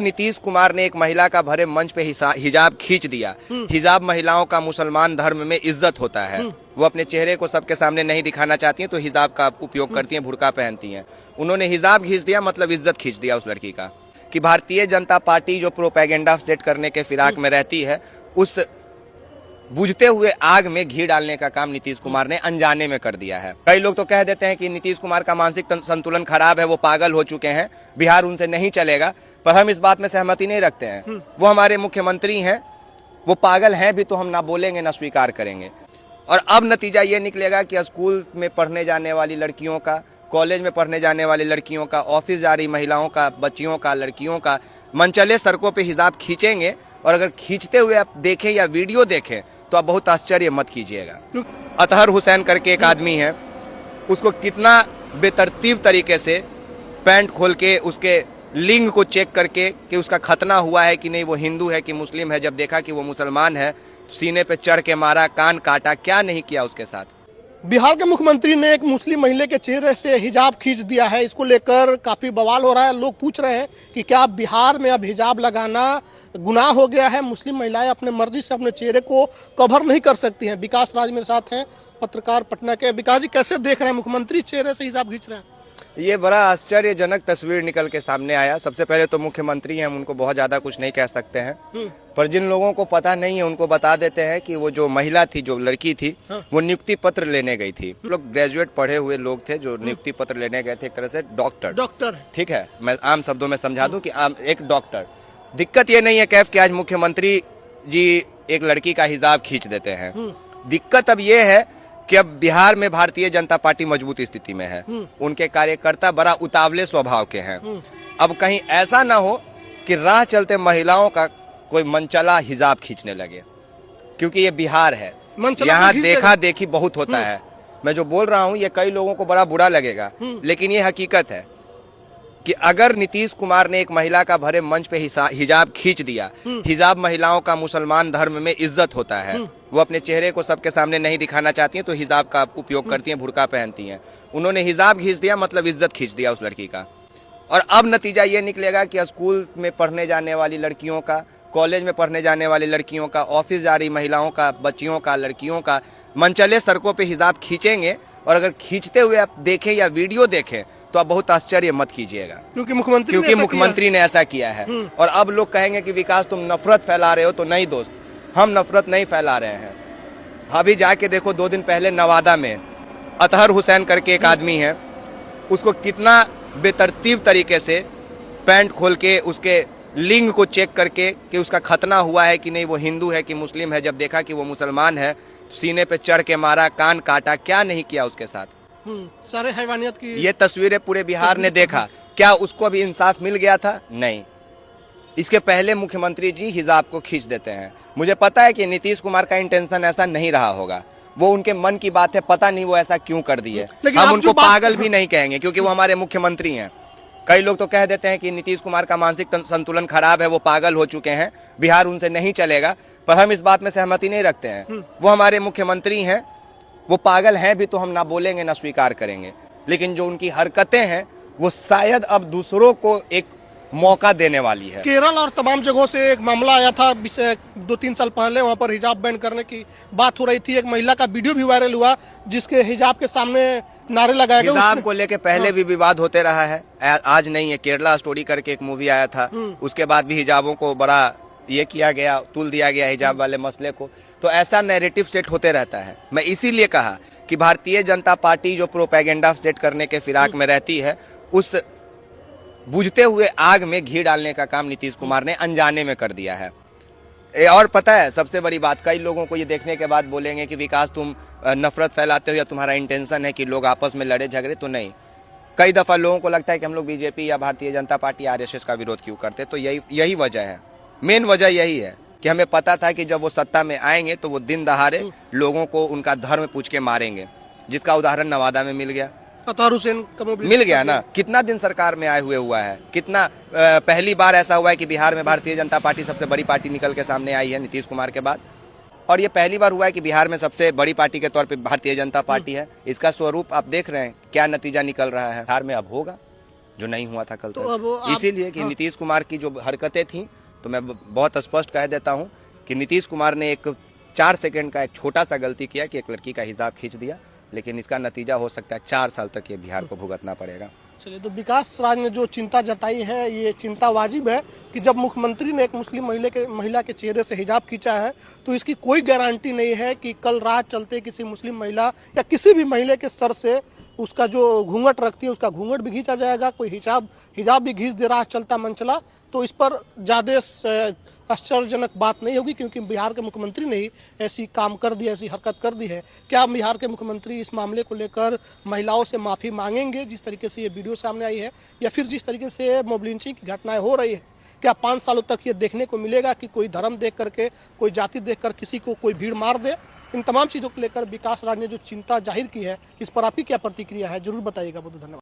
नीतीश कुमार ने एक महिला का भरे मंच पे हिजाब खींच दिया। हिजाब महिलाओं का मुसलमान धर्म में इज्जत होता है। वो अपने चेहरे को सबके सामने नहीं दिखाना चाहती हैं तो हिजाब का उपयोग करती हैं, बुर्का पहनती हैं। उन्होंने हिजाब खींच दिया, मतलब इज्जत खींच दिया उस लड़की का। कि भारतीय जनता पार्टी जो प्रोपेगेंडा सेट करने के फिराक में रहती है, उस बुझते हुए आग में घी डालने का काम नीतीश कुमार ने अनजाने में कर दिया है। कई लोग तो कह देते हैं कि नीतीश कुमार का मानसिक संतुलन खराब है, वो पागल हो चुके हैं, बिहार उनसे नहीं चलेगा। पर हम इस बात में सहमति नहीं रखते हैं। वो हमारे मुख्यमंत्री हैं, वो पागल हैं भी तो हम ना बोलेंगे ना स्वीकार करेंगे। और अब नतीजा ये निकलेगा कि स्कूल में पढ़ने जाने वाली लड़कियों का, कॉलेज में पढ़ने जाने वाली लड़कियों का, ऑफिस जा रही महिलाओं का, बच्चियों का, लड़कियों का मनचले सड़कों पे हिजाब खींचेंगे। और अगर खींचते हुए आप देखें या वीडियो देखें तो आप बहुत आश्चर्य मत कीजिएगा। अतहर हुसैन करके एक आदमी है, उसको कितना बेतरतीब तरीके से पैंट खोल के उसके लिंग को चेक करके कि उसका खतना हुआ है कि नहीं, वो हिंदू है कि मुस्लिम है, जब देखा कि वो मुसलमान है सीने पे चढ़ के मारा, कान काटा, क्या नहीं किया उसके साथ। बिहार के मुख्यमंत्री ने एक मुस्लिम महिला के चेहरे से हिजाब खींच दिया है। इसको लेकर काफी बवाल हो रहा है। लोग पूछ रहे हैं कि क्या बिहार में अब हिजाब लगाना गुनाह हो गया है? मुस्लिम महिलाएं अपने मर्जी से अपने चेहरे को कवर नहीं कर सकती हैं। विकास राज मेरे साथ हैं, पत्रकार पटना के। विकास जी, कैसे देख रहे हैं, मुख्यमंत्री चेहरे से हिजाब खींच रहे हैं? ये बड़ा आश्चर्यजनक तस्वीर निकल के सामने आया। सबसे पहले तो मुख्यमंत्री हैं, हम उनको बहुत ज्यादा कुछ नहीं कह सकते हैं। पर जिन लोगों को पता नहीं है उनको बता देते हैं कि वो जो महिला थी, जो लड़की थी, वो नियुक्ति पत्र लेने गई थी। लोग ग्रेजुएट पढ़े हुए लोग थे जो नियुक्ति पत्र लेने गए थे, एक तरह से डॉक्टर। ठीक है, मैं आम शब्दों में समझा दूं कि एक डॉक्टर। दिक्कत ये नहीं है कैफ कि आज मुख्यमंत्री जी एक लड़की का हिजाब खींच देते हैं। दिक्कत अब ये है कि अब बिहार में भारतीय जनता पार्टी मजबूत स्थिति में है। उनके कार्यकर्ता बड़ा उतावले स्वभाव के हैं। अब कहीं ऐसा ना हो कि राह चलते महिलाओं का कोई मनचला हिजाब खींचने लगे, क्योंकि ये बिहार है, यहाँ देखा देखी बहुत होता है। मैं जो बोल रहा हूँ ये कई लोगों को बड़ा बुरा लगेगा, लेकिन ये हकीकत है कि अगर नीतीश कुमार ने एक महिला का भरे मंच पे हिजाब खींच दिया। हिजाब महिलाओं का मुसलमान धर्म में इज्जत होता है। वो अपने चेहरे को सबके सामने नहीं दिखाना चाहती हैं तो हिजाब का उपयोग करती हैं, बुर्का पहनती हैं। उन्होंने हिजाब खींच दिया, मतलब इज्जत खींच दिया उस लड़की का। और अब नतीजा ये निकलेगा कि स्कूल में पढ़ने जाने वाली लड़कियों का, कॉलेज में पढ़ने जाने वाली लड़कियों का, ऑफिस जा रही महिलाओं का, बच्चियों का, लड़कियों का मनचले सड़कों पे हिजाब खींचेंगे। और अगर खींचते हुए आप देखें या वीडियो देखें तो आप बहुत आश्चर्य मत कीजिएगा, क्योंकि मुख्यमंत्री ने ऐसा किया है। और अब लोग कहेंगे कि विकास तुम नफरत फैला रहे हो, तो नहीं दोस्त, हम नफरत नहीं फैला रहे हैं। अभी जाके देखो, 2 दिन पहले नवादा में अतहर हुसैन करके एक आदमी है, उसको कितना बेतरतीब तरीके से पैंट खोल के उसके लिंग को चेक करके कि उसका खतना हुआ है कि नहीं, वो हिंदू है कि मुस्लिम है, जब देखा कि वो मुसलमान है सीने पे चढ़ के मारा, कान काटा, क्या नहीं किया उसके साथ। सारे हैवानियत की ये तस्वीरें पूरे बिहार ने देखा। क्या उसको अभी इंसाफ मिल गया था? नहीं। इसके पहले मुख्यमंत्री जी हिजाब को खींच देते हैं। मुझे पता है कि नीतीश कुमार का इंटेंशन ऐसा नहीं रहा होगा, वो उनके मन की बात है, पता नहीं वो ऐसा क्यों कर दिए। हम उनको पागल भी नहीं कहेंगे क्योंकि वो हमारे मुख्यमंत्री हैं। कई लोग तो कह देते हैं कि नीतीश कुमार का मानसिक संतुलन खराब है, वो पागल हो चुके हैं, बिहार उनसे नहीं चलेगा। पर हम इस बात में सहमति नहीं रखते हैं। वो हमारे मुख्यमंत्री हैं, वो पागल हैं भी तो हम ना बोलेंगे ना स्वीकार करेंगे। लेकिन जो उनकी हरकतें हैं वो शायद अब दूसरों को एक मौका देने वाली है। केरल और तमाम जगहों से एक मामला आया था 2-3 साल पहले, वहां पर हिजाब बैन करने की बात हो रही थी। एक महिला का वीडियो भी वायरल हुआ जिसके हिजाब के सामने नारे लगाए गए। हिजाब को लेके पहले भी विवाद होते रहा है, आज नहीं है। केरला स्टोरी करके एक मूवी आया था, उसके बाद भी हिजाबों को बड़ा ये किया गया, तुल दिया गया हिजाब वाले मसले को। तो ऐसा नैरेटिव सेट होते रहता है। मैं इसीलिए कहा कि भारतीय जनता पार्टी जो प्रोपेगेंडा सेट करने के फिराक में रहती है, उस बुझते हुए आग में घी डालने का काम नीतीश कुमार ने अनजाने में कर दिया है। और पता है सबसे बड़ी बात, कई लोगों को ये देखने के बाद बोलेंगे कि विकास तुम नफरत फैलाते हो या तुम्हारा इंटेंशन है कि लोग आपस में लड़े झगड़े। तो नहीं, कई दफा लोगों को लगता है कि हम लोग बीजेपी या भारतीय जनता पार्टी आरएसएस का विरोध क्यों करते। तो यही वजह है, मेन वजह यही है कि हमें पता था कि जब वो सत्ता में आएंगे तो वो दिन दहाड़े लोगों को उनका धर्म पूछ के मारेंगे, जिसका उदाहरण नवादा में मिल गया। अतहर हुसैन मिल गया ना। कितना दिन सरकार में आए हुआ है, कितना पहली बार ऐसा हुआ है कि बिहार में भारतीय जनता पार्टी सबसे बड़ी पार्टी निकल के सामने आई है नीतीश कुमार के बाद। और ये पहली बार हुआ है कि बिहार में सबसे बड़ी पार्टी के तौर पे भारतीय जनता पार्टी है। इसका स्वरूप आप देख रहे हैं, क्या नतीजा निकल रहा है। बिहार में अब होगा जो नहीं हुआ था कल तो अब आप- इसीलिए कि नीतीश कुमार की जो हरकतें थी, तो मैं बहुत स्पष्ट कह देता हूं कि नीतीश कुमार ने एक 4 सेकंड का एक छोटा सा गलती किया कि एक लड़की का हिजाब खींच दिया, लेकिन इसका नतीजा हो सकता है 4 साल तक ये बिहार को भुगतना पड़ेगा। चलिए, तो विकास राज ने जो चिंता जताई है, ये चिंता वाजिब है कि जब मुख्यमंत्री ने एक मुस्लिम महिला के चेहरे से हिजाब खींचा है, तो इसकी कोई गारंटी नहीं है कि कल रात चलते किसी मुस्लिम महिला या किसी भी महिला के सर से उसका जो घूंघट रखती है उसका घूंघट भी खींचा जाएगा। कोई हिजाब भी खींच दे रहा चलता मनचला, तो इस पर ज़्यादा आश्चर्यजनक बात नहीं होगी, क्योंकि बिहार के मुख्यमंत्री ने ही ऐसी काम कर दी, ऐसी हरकत कर दी है। क्या बिहार के मुख्यमंत्री इस मामले को लेकर महिलाओं से माफ़ी मांगेंगे जिस तरीके से ये वीडियो सामने आई है, या फिर जिस तरीके से मॉब लिंचिंग की घटनाएं हो रही है, क्या 5 सालों तक ये देखने को मिलेगा कि कोई धर्म देख करके, कोई जाति देख कर किसी को कोई भीड़ मार दे? इन तमाम चीज़ों को लेकर विकास राज ने जो चिंता जाहिर की है, इस पर आपकी क्या प्रतिक्रिया है, जरूर बताइएगा। बहुत धन्यवाद।